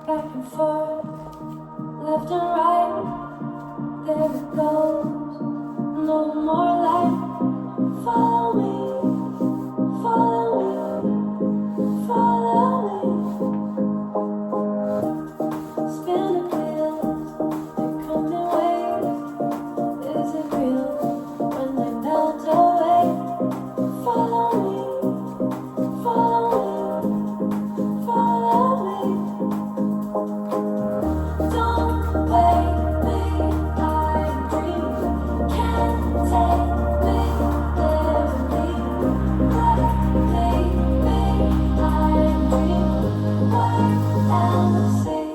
back and forth, left and right. There it goes, no more light. Follow me, follow me, follow me. Spinning wheels, they come in waves. Is it real when they melt away? Follow me, follow me, follow me. Don't wake me, I'm dreaming. Can't take me, live me. Wake me, I'm dreaming. Wait and see.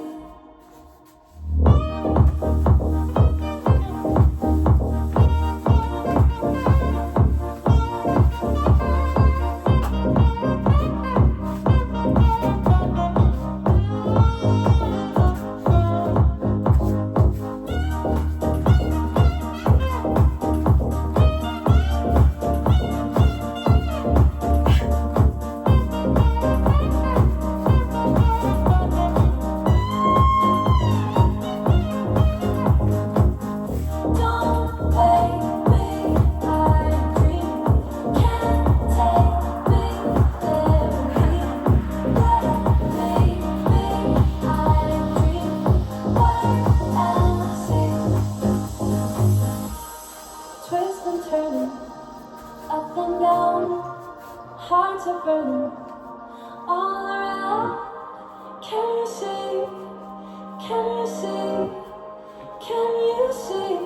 Don't wake me, I'm dreaming. Can't take me, live me. Wake me, I'm dreaming. Wait and see. Twist and turning, up and down, hearts are burning all around. Can you see? Can you see? Can you see?